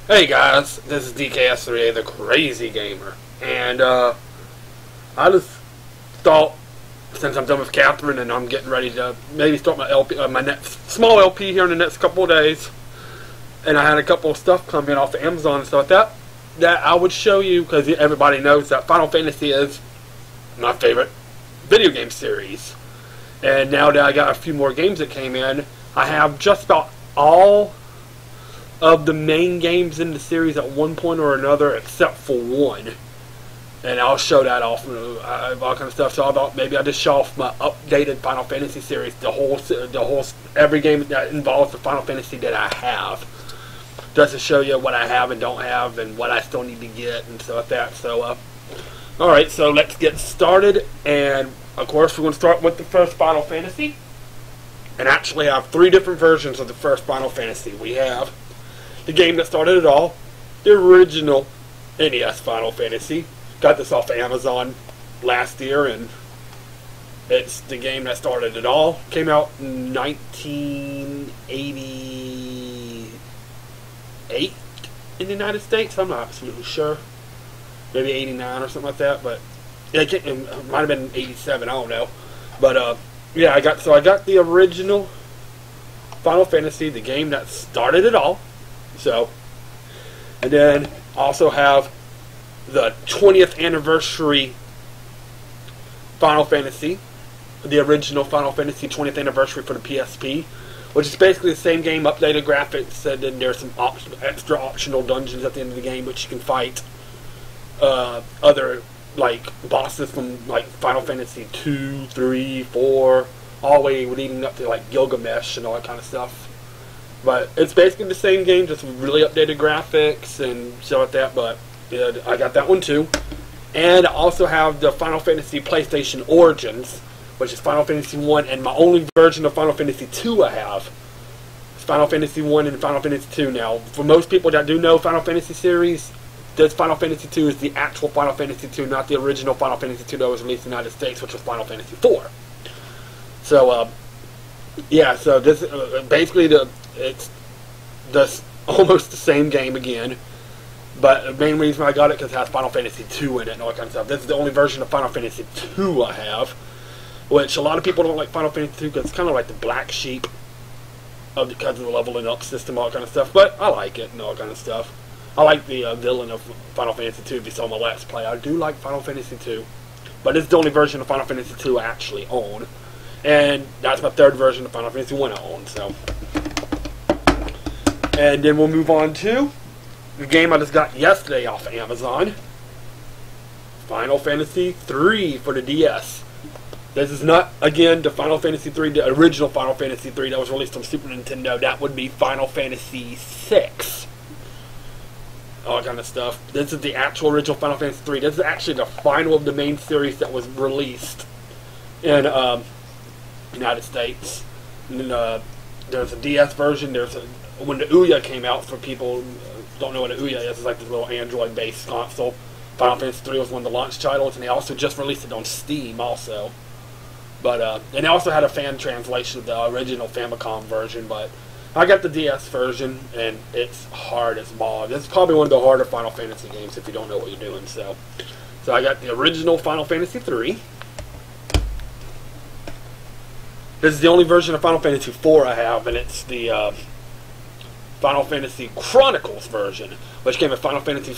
Hey guys, this is DKS3A, the Crazy Gamer, and I just thought, since I'm done with Catherine and I'm getting ready to maybe start my LP, my next small LP here in the next couple of days, and I had a couple of stuff coming off of Amazon and stuff like that I would show you, because everybody knows that Final Fantasy is my favorite video game series. And now that I got a few more games that came in, I have just about all of the main games in the series at one point or another, except for one. And I'll show that off, all kind of stuff. So I thought maybe I'll just show off my updated Final Fantasy series, the whole every game that involves the Final Fantasy that I have, just to show you what I have and don't have, and what I still need to get and stuff like that. So, all right, so let's get started. And of course, we're going to start with the first Final Fantasy. And actually, I have three different versions of the first Final Fantasy. We have the game that started it all, the original NES Final Fantasy. Got this off of Amazon last year, and it's the game that started it all. Came out in 1988 in the United States. I'm not absolutely sure. Maybe 89 or something like that, but it might have been 87. I don't know. But yeah, I got the original Final Fantasy, the game that started it all. So, and then also have the 20th anniversary Final Fantasy, the original Final Fantasy 20th anniversary for the PSP, which is basically the same game, updated graphics, and then there's some extra optional dungeons at the end of the game, which you can fight other like bosses from like Final Fantasy 2, 3, 4, all the way leading up to like Gilgamesh and all that kind of stuff. But it's basically the same game, just with really updated graphics and stuff like that. But yeah, I got that one too. And I also have the Final Fantasy PlayStation Origins, which is Final Fantasy 1, and my only version of Final Fantasy 2 I have is Final Fantasy 1 and Final Fantasy 2. Now, for most people that do know Final Fantasy series, this Final Fantasy 2 is the actual Final Fantasy 2, not the original Final Fantasy 2 that was released in the United States, which was Final Fantasy 4. So, yeah, so this basically it's almost the same game again, but the main reason I got it because it has Final Fantasy 2 in it and all that kind of stuff. This is the only version of Final Fantasy 2 I have, which a lot of people don't like Final Fantasy 2 because it's kind of like the black sheep because of the leveling up system, all that kind of stuff. But I like it and all that kind of stuff. I like the villain of Final Fantasy 2. If you saw my Let's Play, I do like Final Fantasy 2, but it's the only version of Final Fantasy 2 I actually own. And that's my third version of Final Fantasy 1 I own, so. And then we'll move on to the game I just got yesterday off of Amazon. Final Fantasy 3 for the DS. This is not, again, the Final Fantasy 3, the original Final Fantasy 3 that was released on Super Nintendo. That would be Final Fantasy 6. All that kind of stuff. This is the actual original Final Fantasy 3. This is actually the final of the main series that was released in United States. And then, there's a DS version. When the Ouya came out, for people who don't know what an Ouya is, it's like this little Android-based console. Final Fantasy 3 was one of the launch titles, and they also just released it on Steam also. But and they also had a fan translation of the original Famicom version, but I got the DS version, and it's hard as balls. It's probably one of the harder Final Fantasy games if you don't know what you're doing. So I got the original Final Fantasy 3. This is the only version of Final Fantasy 4 I have, and it's the Final Fantasy Chronicles version, which came with Final Fantasy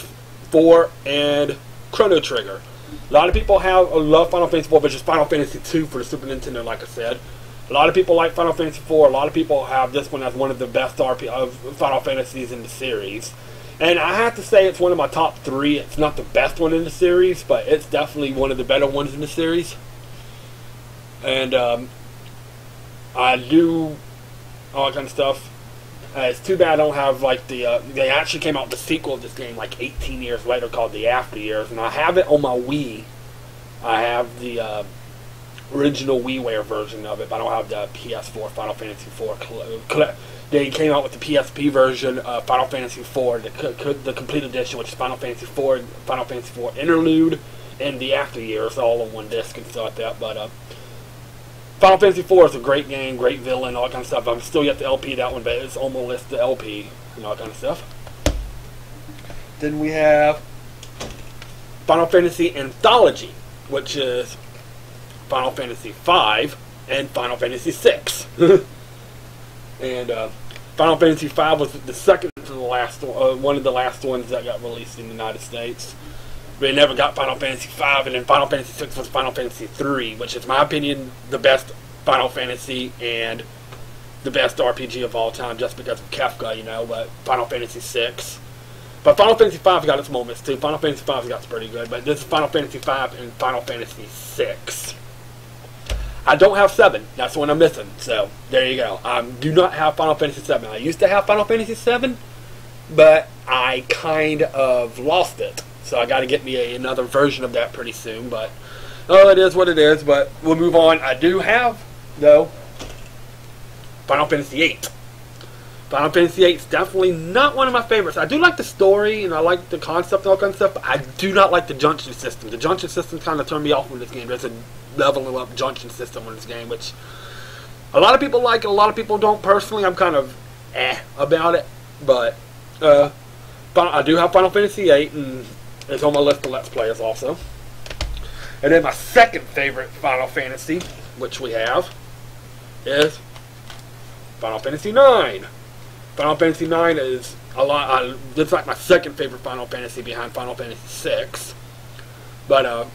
4 and Chrono Trigger. A lot of people love Final Fantasy 4, which is Final Fantasy 2 for the Super Nintendo, like I said. A lot of people like Final Fantasy 4. A lot of people have this one as one of the best Final Fantasies in the series. And I have to say it's one of my top 3. It's not the best one in the series, but it's definitely one of the better ones in the series. And I do all that kind of stuff. It's too bad I don't have like they actually came out with the sequel of this game like 18 years later called The After Years, and I have it on my Wii. I have the original WiiWare version of it, but I don't have the PS4 Final Fantasy 4. They came out with the PSP version of Final Fantasy 4, the complete edition, which is Final Fantasy 4, Final Fantasy 4 Interlude, and The After Years, all on one disc and stuff like that. But Final Fantasy 4 is a great game, great villain, all that kind of stuff. I'm still yet to LP that one, but it's on my list to LP and all that kind of stuff. Then we have Final Fantasy Anthology, which is Final Fantasy V and Final Fantasy VI. And Final Fantasy V was the second to the last one of the last ones that got released in the United States. We never got Final Fantasy V, and then Final Fantasy VI was Final Fantasy III, which is, in my opinion, the best Final Fantasy and the best RPG of all time, just because of Kefka, you know. But Final Fantasy VI, but Final Fantasy V got its moments too. Final Fantasy V got pretty good, but this is Final Fantasy V and Final Fantasy VI. I don't have 7. That's the one I'm missing. So there you go. I do not have Final Fantasy 7. I used to have Final Fantasy 7, but I kind of lost it. So I got to get me another version of that pretty soon. But it is what it is. But we'll move on. I do have, though, Final Fantasy VIII. Final Fantasy VIII is definitely not one of my favorites. I do like the story and I like the concept and all kinds of stuff, but I do not like the junction system. The junction system kind of turned me off with this game. There's a leveling up junction system in this game, which a lot of people like, a lot of people don't. Personally, I'm kind of about it, but I do have Final Fantasy VIII, and it's on my list of Let's Players also. And then my second favorite Final Fantasy, which we have, is Final Fantasy IX. Final Fantasy IX is a lot. It's like my second favorite Final Fantasy behind Final Fantasy VI. But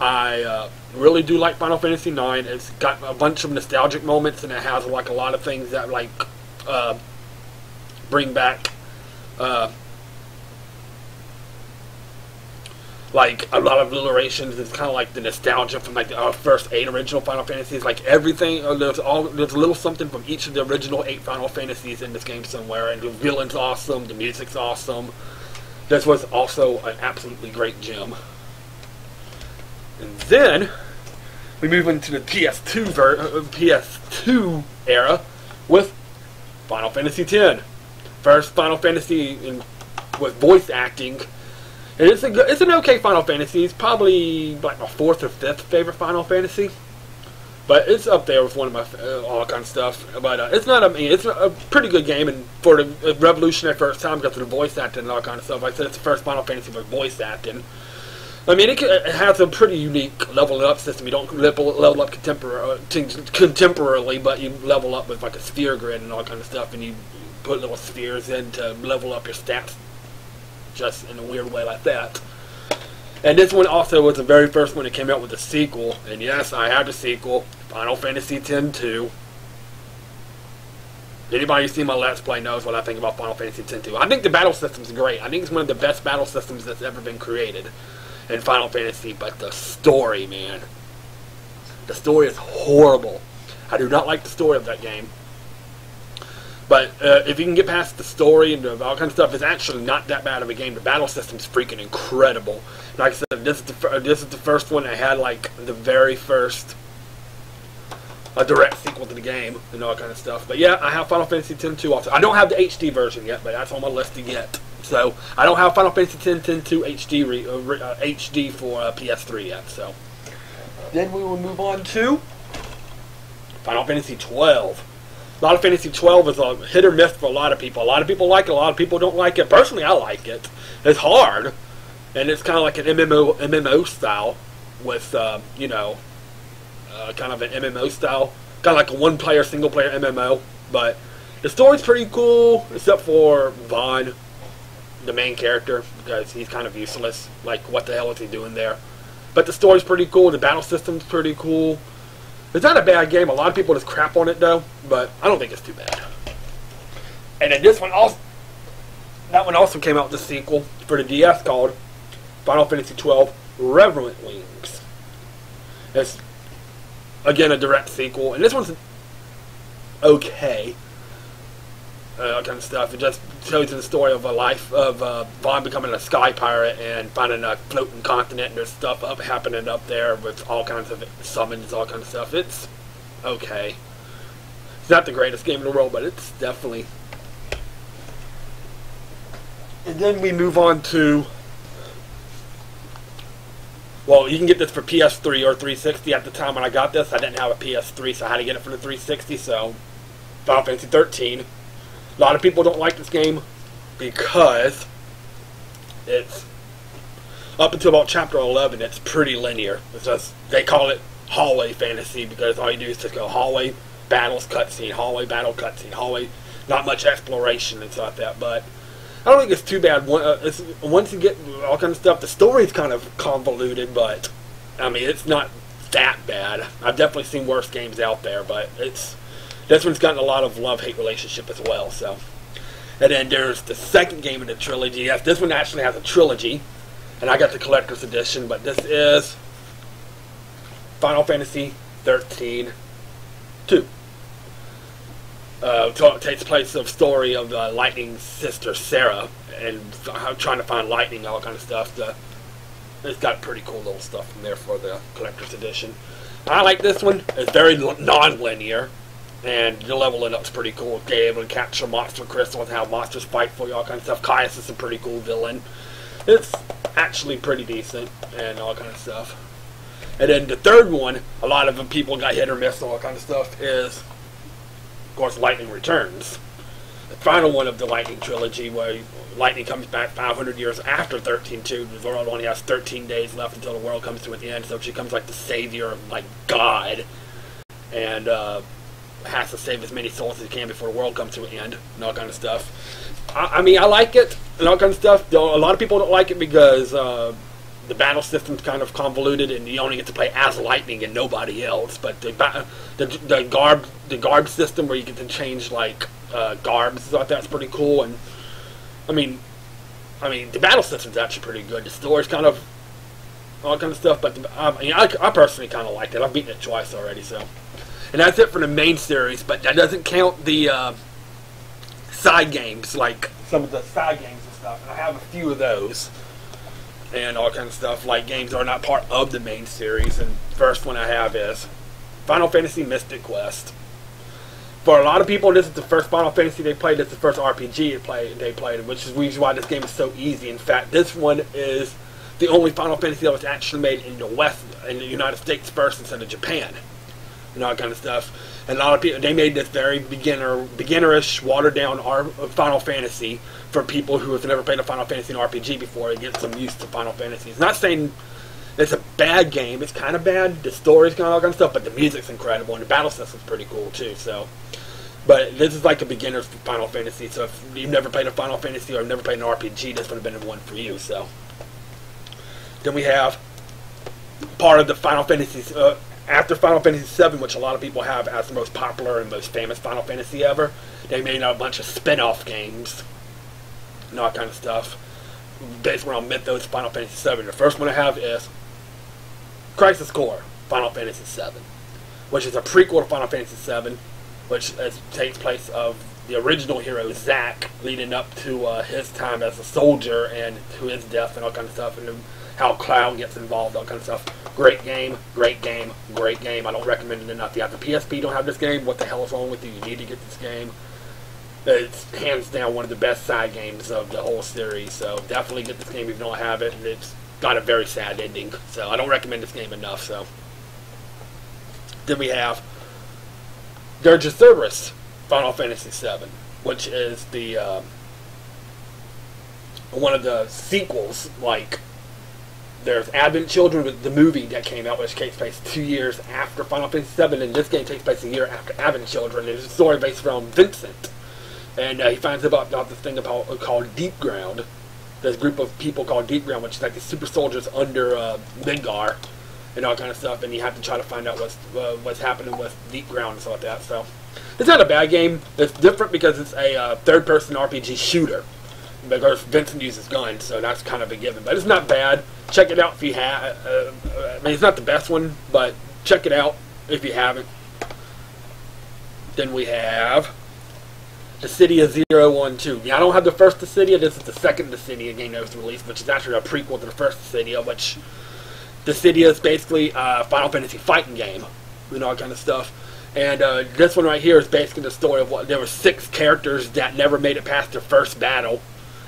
I really do like Final Fantasy IX. It's got a bunch of nostalgic moments, and it has like a lot of things that like bring back like a lot of alliterations. It's kind of like the nostalgia from like the first 8 original Final Fantasies. Like everything, there's a little something from each of the original 8 Final Fantasies in this game somewhere. And the villain's awesome, the music's awesome. This was also an absolutely great gem. And then we move into the PS2 era with Final Fantasy X. First Final Fantasy with voice acting. And it's an okay Final Fantasy. It's probably like my 4th or 5th favorite Final Fantasy, but it's up there with one of my all kind of stuff. But it's not. I mean, it's a pretty good game, and for the revolutionary first time because of the voice acting and all kind of stuff. Like I said, it's the first Final Fantasy with voice acting. I mean, it has a pretty unique leveling up system. You don't level up contemporarily, but you level up with like a sphere grid and all kind of stuff, and you put little spheres in to level up your stats, just in a weird way like that. And this one also was the very first one that came out with a sequel. And yes, I have the sequel, Final Fantasy X-2. Anybody who's seen my Let's Play knows what I think about Final Fantasy X-2. I think the battle system's great. I think it's one of the best battle systems that's ever been created in Final Fantasy. But the story, man, the story is horrible. I do not like the story of that game. But if you can get past the story and all kinds of stuff, it's actually not that bad of a game. The battle system's freaking incredible. Like I said, this is the first one that had like the very first direct sequel to the game and all that kind of stuff. But yeah, I have Final Fantasy X-2 also. I don't have the HD version yet, but that's on my list to get. So I don't have Final Fantasy X-2 HD for PS3 yet. So then we will move on to Final Fantasy 12. Final Fantasy 12 is a hit or miss for a lot of people. A lot of people like it, a lot of people don't like it. Personally, I like it. It's hard, and it's kind of like an MMO style with, you know, kind of an MMO style. Kind of like a one-player, single-player MMO. But the story's pretty cool, except for Vaughn, the main character, because he's kind of useless. Like, what the hell is he doing there? But the story's pretty cool. The battle system's pretty cool. It's not a bad game. A lot of people just crap on it, though, but I don't think it's too bad. And then this one also, that one also came out with a sequel for the DS called Final Fantasy XII Revenant Wings. It's, again, a direct sequel, and this one's okay. Kind of stuff. It just tells you the story of a life of Vaughn becoming a sky pirate and finding a floating continent, and there's stuff happening up there with all kinds of summons, all kinds of stuff. It's okay. It's not the greatest game in the world, but it's definitely. And then we move on to. Well, you can get this for PS3 or 360. At the time when I got this, I didn't have a PS3, so I had to get it for the 360. So, Final Fantasy 13. A lot of people don't like this game because it's up until about chapter 11. It's pretty linear. It's just they call it hallway fantasy because all you do is just go hallway battles, cutscene, hallway battle, cutscene, hallway. Not much exploration and stuff like that, but I don't think it's too bad. Once you get all kinds of stuff, the story's kind of convoluted, but I mean it's not that bad. I've definitely seen worse games out there, but this one's gotten a lot of love-hate relationship as well. So, and then there's the second game in the trilogy. Yes, this one actually has a trilogy, and I got the collector's edition. But this is Final Fantasy 13 2. It takes place of story of Lightning's sister Sarah and trying to find Lightning, all kind of stuff. It's got pretty cool little stuff in there for the collector's edition. I like this one. It's very non-linear, and the leveling up's pretty cool. Being able to capture monster crystals and how monsters fight for you, all kind of stuff. Caius is a pretty cool villain. It's actually pretty decent and all kind of stuff. And then the third one, a lot of people got hit or miss and all kind of stuff, is, of course, Lightning Returns. The final one of the Lightning trilogy, where Lightning comes back 500 years after 13-2. The world only has 13 days left until the world comes to an end, so she comes like the savior, like God, and has to save as many souls as he can before the world comes to an end, and all kind of stuff. I mean, I like it, and all kind of stuff. Though a lot of people don't like it because the battle system's kind of convoluted, and you only get to play as Lightning and nobody else. But the garb system, where you get to change like garbs, I thought that's pretty cool. And I mean, the battle system's actually pretty good. The story's kind of all kind of stuff, but I personally kind of liked it. I've beaten it twice already, so. And that's it for the main series, but that doesn't count the side games, like some of the side games and stuff. And I have a few of those, and all kinds of stuff, like games that are not part of the main series. And first one I have is Final Fantasy Mystic Quest. For a lot of people, this is the first Final Fantasy they played. This is the first RPG they played, which is the reason why this game is so easy. In fact, this one is the only Final Fantasy that was actually made in the West, in the United States first instead of Japan, and all that kind of stuff. And a lot of people, they made this very beginnerish, watered-down Final Fantasy for people who have never played a Final Fantasy in RPG before to get some used to Final Fantasy. It's not saying it's a bad game. It's kind of bad. The story's kind of all kind of stuff, but the music's incredible, and the battle system's pretty cool too. So. But this is like a beginner's Final Fantasy, so if you've never played a Final Fantasy or never played an RPG, this would have been the one for you. So then we have part of the Final Fantasy, after Final Fantasy VII, which a lot of people have as the most popular and most famous Final Fantasy ever. They made a bunch of spin-off games and all that kind of stuff based around Mythos Final Fantasy VII. The first one I have is Crisis Core Final Fantasy VII, which is a prequel to Final Fantasy VII, which takes place of the original hero, Zack, leading up to his time as a soldier and to his death and all kind of stuff, and how Cloud gets involved, all kind of stuff. Great game, great game, great game. I don't recommend it enough. If you have the PSP, don't have this game, what the hell is wrong with you? You need to get this game. It's hands down one of the best side games of the whole series, so definitely get this game if you don't have it. And it's got a very sad ending, so I don't recommend this game enough. So then we have Dirge of Cerberus, Final Fantasy VII, which is the one of the sequels. Like, there's Advent Children, with the movie that came out, which takes place 2 years after Final Fantasy VII, and this game takes place a year after Advent Children. It's a story based around Vincent, and he finds out about this thing called Deep Ground. There's a group of people called Deep Ground, which is like the super soldiers under Midgar, and all kind of stuff, and you have to try to find out what's happening with Deep Ground and stuff like that. So it's not a bad game. It's different because it's a third-person RPG shooter. Because Vincent uses guns, so that's kind of a given. But it's not bad. Check it out if you have. I mean, it's not the best one, but check it out if you haven't. Then we have Dissidia 012. Yeah, I don't have the first Dissidia. This is the second Dissidia game that was released, which is actually a prequel to the first Dissidia, which Dissidia is basically a Final Fantasy fighting game and all kind of stuff. And this one right here is basically the story of what there were 6 characters that never made it past their first battle,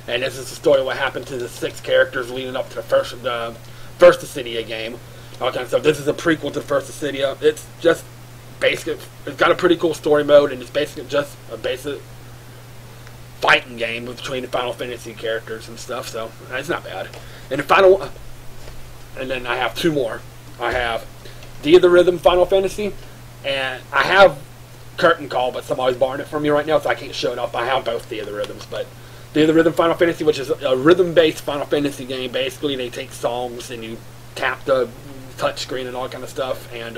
and this is the story of what happened to the 6 characters leading up to the first Dissidia game. All kind of stuff. This is a prequel to the first Dissidia. It's just basic. It's got a pretty cool story mode, and it's basically just a basic fighting game between the Final Fantasy characters and stuff, so it's not bad. And and then I have two more. I have Theatrhythm Final Fantasy, and I have Curtain Call, but somebody's borrowing it from me right now, so I can't show it off. I have both Theatrhythms, but Theatrhythm Final Fantasy, which is a rhythm-based Final Fantasy game. Basically, they take songs and you tap the touchscreen and all that kind of stuff, and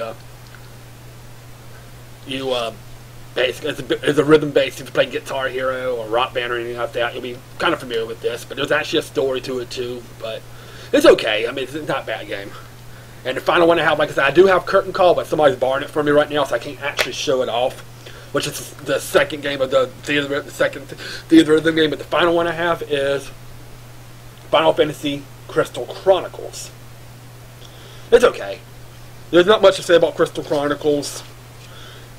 basically it's a rhythm-based. If you play Guitar Hero or Rock Band or anything like that, you'll be kind of familiar with this. But there's actually a story to it too, but it's okay. I mean, it's not a bad game. And the final one I have, like I said, I do have Curtain Call, but somebody's borrowing it from me right now, so I can't actually show it off. Which is the second game of the second Theatrhythm game. But the final one I have is Final Fantasy Crystal Chronicles. It's okay. There's not much to say about Crystal Chronicles.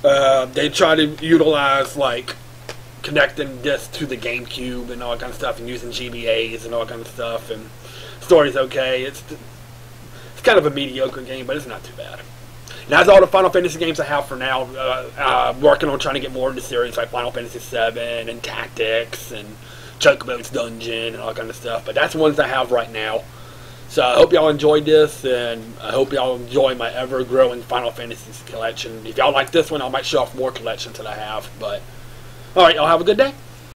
They try to utilize, like, connecting this to the GameCube and all that kind of stuff, and using GBAs and all that kind of stuff, and story's okay. It's kind of a mediocre game, but it's not too bad. And that's all the Final Fantasy games I have for now. Working on trying to get more into series like Final Fantasy VII and Tactics and Chocobo's Dungeon and all that kind of stuff, but that's the ones I have right now. So I hope y'all enjoyed this, and I hope y'all enjoy my ever-growing Final Fantasy collection. If y'all like this one, I might show off more collections that I have. But alright, y'all have a good day.